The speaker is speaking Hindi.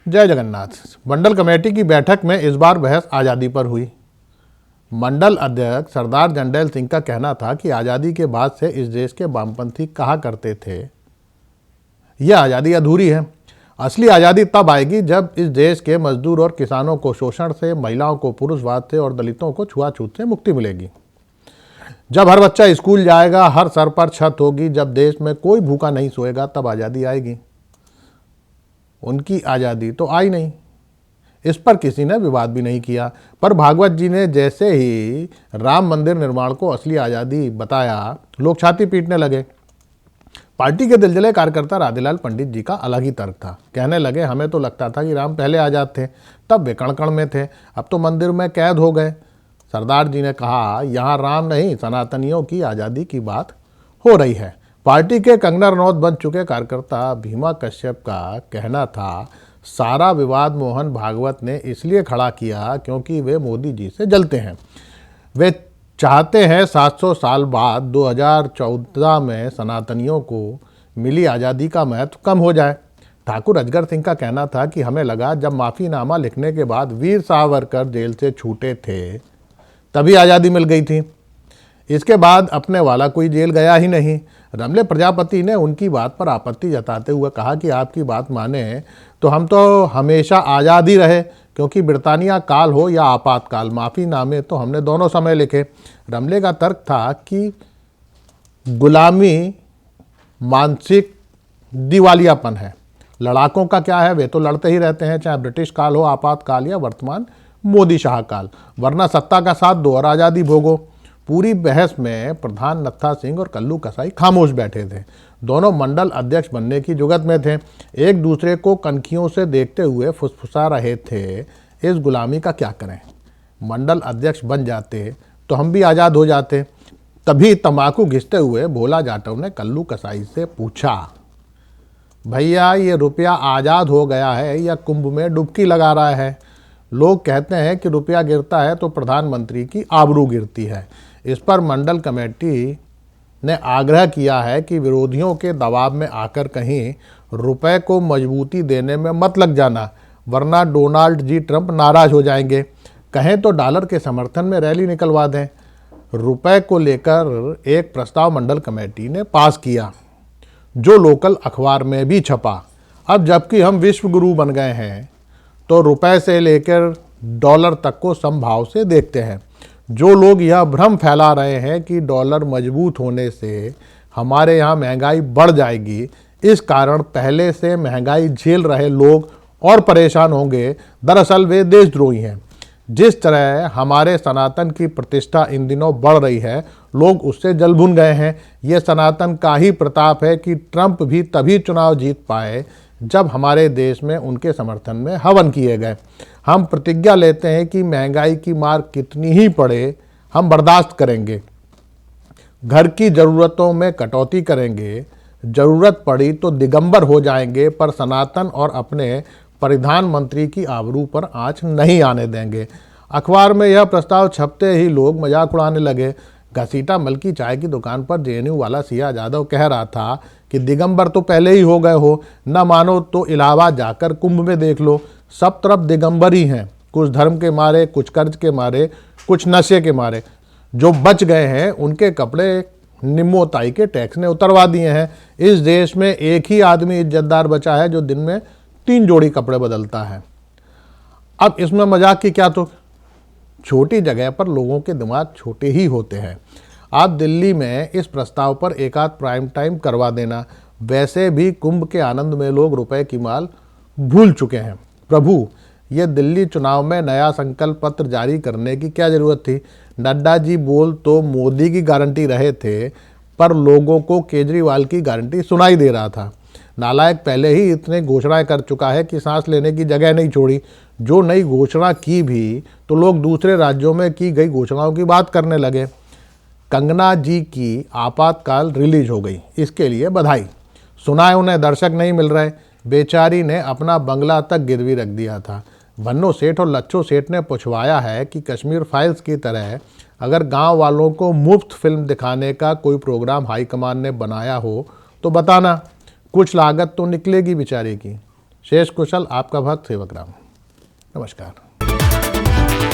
जय जगन्नाथ। मंडल कमेटी की बैठक में इस बार बहस आज़ादी पर हुई। मंडल अध्यक्ष सरदार जंडैल सिंह का कहना था कि आज़ादी के बाद से इस देश के वामपंथी कहा करते थे यह आज़ादी अधूरी है। असली आज़ादी तब आएगी जब इस देश के मजदूर और किसानों को शोषण से, महिलाओं को पुरुषवाद से और दलितों को छुआछूत से मुक्ति मिलेगी। जब हर बच्चा स्कूल जाएगा, हर सर पर छत होगी, जब देश में कोई भूखा नहीं सोएगा, तब आज़ादी आएगी। उनकी आज़ादी तो आई नहीं, इस पर किसी ने विवाद भी नहीं किया। पर भागवत जी ने जैसे ही राम मंदिर निर्माण को असली आज़ादी बताया, लोग छाती पीटने लगे। पार्टी के दिलजले कार्यकर्ता राधेलाल पंडित जी का अलग ही तर्क था। कहने लगे, हमें तो लगता था कि राम पहले आज़ाद थे, तब वे कण कण में थे, अब तो मंदिर में कैद हो गए। सरदार जी ने कहा, यहाँ राम नहीं, सनातनियों की आज़ादी की बात हो रही है। पार्टी के कंगना रनौत बन चुके कार्यकर्ता भीमा कश्यप का कहना था, सारा विवाद मोहन भागवत ने इसलिए खड़ा किया क्योंकि वे मोदी जी से जलते हैं। वे चाहते हैं 700 साल बाद 2014 में सनातनियों को मिली आज़ादी का महत्व कम हो जाए। ठाकुर अजगर सिंह का कहना था कि हमें लगा जब माफ़ीनामा लिखने के बाद वीर सावरकर जेल से छूटे थे तभी आज़ादी मिल गई थी। इसके बाद अपने वाला कोई जेल गया ही नहीं। रमले प्रजापति ने उनकी बात पर आपत्ति जताते हुए कहा कि आपकी बात माने तो हम तो हमेशा आज़ाद ही रहे, क्योंकि ब्रिटानिया काल हो या आपातकाल, माफ़ीनामे तो हमने दोनों समय लिखे। रमले का तर्क था कि गुलामी मानसिक दिवालियापन है। लड़ाकों का क्या है, वे तो लड़ते ही रहते हैं, चाहे ब्रिटिश काल हो, आपातकाल या वर्तमान मोदी शाह काल, वरना सत्ता का साथ दो और आज़ादी भोगो। पूरी बहस में प्रधान नत्था सिंह और कल्लू कसाई खामोश बैठे थे। दोनों मंडल अध्यक्ष बनने की जुगत में थे, एक दूसरे को कनखियों से देखते हुए फुसफुसा रहे थे, इस गुलामी का क्या करें, मंडल अध्यक्ष बन जाते तो हम भी आज़ाद हो जाते। तभी तंबाकू घिसते हुए भोला जाटव ने कल्लू कसाई से पूछा, भैया ये रुपया आज़ाद हो गया है या कुंभ में डुबकी लगा रहा है? लोग कहते हैं कि रुपया गिरता है तो प्रधानमंत्री की आबरू गिरती है। इस पर मंडल कमेटी ने आग्रह किया है कि विरोधियों के दबाव में आकर कहीं रुपए को मजबूती देने में मत लग जाना, वरना डोनाल्ड जी ट्रंप नाराज हो जाएंगे। कहें तो डॉलर के समर्थन में रैली निकलवा दें। रुपए को लेकर एक प्रस्ताव मंडल कमेटी ने पास किया, जो लोकल अखबार में भी छपा। अब जबकि हम विश्व गुरु बन गए हैं तो रुपए से लेकर डॉलर तक को समभाव से देखते हैं। जो लोग यह भ्रम फैला रहे हैं कि डॉलर मजबूत होने से हमारे यहाँ महंगाई बढ़ जाएगी, इस कारण पहले से महंगाई झेल रहे लोग और परेशान होंगे, दरअसल वे देशद्रोही हैं। जिस तरह हमारे सनातन की प्रतिष्ठा इन दिनों बढ़ रही है, लोग उससे जल भुन गए हैं। ये सनातन का ही प्रताप है कि ट्रंप भी तभी चुनाव जीत पाए जब हमारे देश में उनके समर्थन में हवन किए गए। हम प्रतिज्ञा लेते हैं कि महंगाई की मार कितनी ही पड़े, हम बर्दाश्त करेंगे, घर की ज़रूरतों में कटौती करेंगे, ज़रूरत पड़ी तो दिगंबर हो जाएंगे, पर सनातन और अपने परिधान मंत्री की आबरू पर आँच नहीं आने देंगे। अखबार में यह प्रस्ताव छपते ही लोग मजाक उड़ाने लगे। घसीटा मल की चाय की दुकान पर जेएनयू वाला सिया यादव कह रहा था कि दिगंबर तो पहले ही हो गए हो, न मानो तो इलाहाबाद जाकर कुंभ में देख लो, सब तरफ दिगंबर ही हैं, कुछ धर्म के मारे, कुछ कर्ज के मारे, कुछ नशे के मारे। जो बच गए हैं उनके कपड़े निम्मोताई के टैक्स ने उतरवा दिए हैं। इस देश में एक ही आदमी इज्जतदार बचा है जो दिन में 3 जोड़ी कपड़े बदलता है। अब इसमें मजाक की क्या, तो छोटी जगह पर लोगों के दिमाग छोटे ही होते हैं। आप दिल्ली में इस प्रस्ताव पर एक आध प्राइम टाइम करवा देना। वैसे भी कुंभ के आनंद में लोग रुपए की माल भूल चुके हैं। प्रभु, ये दिल्ली चुनाव में नया संकल्प पत्र जारी करने की क्या ज़रूरत थी? नड्डा जी बोल तो मोदी की गारंटी रहे थे, पर लोगों को केजरीवाल की गारंटी सुनाई दे रहा था। नालायक पहले ही इतने घोषणाएं कर चुका है कि सांस लेने की जगह नहीं छोड़ी। जो नई घोषणा की भी तो लोग दूसरे राज्यों में की गई घोषणाओं की बात करने लगे। कंगना जी की आपातकाल रिलीज हो गई, इसके लिए बधाई। सुना है उन्हें दर्शक नहीं मिल रहे, बेचारी ने अपना बंगला तक गिरवी रख दिया था। भन्नो सेठ और लच्छो सेठ ने पूछवाया है कि कश्मीर फाइल्स की तरह अगर गांव वालों को मुफ्त फिल्म दिखाने का कोई प्रोग्राम हाईकमान ने बनाया हो तो बताना, कुछ लागत तो निकलेगी बेचारे की। शेष कुशल आपका भक्त सेवक राम। नमस्कार।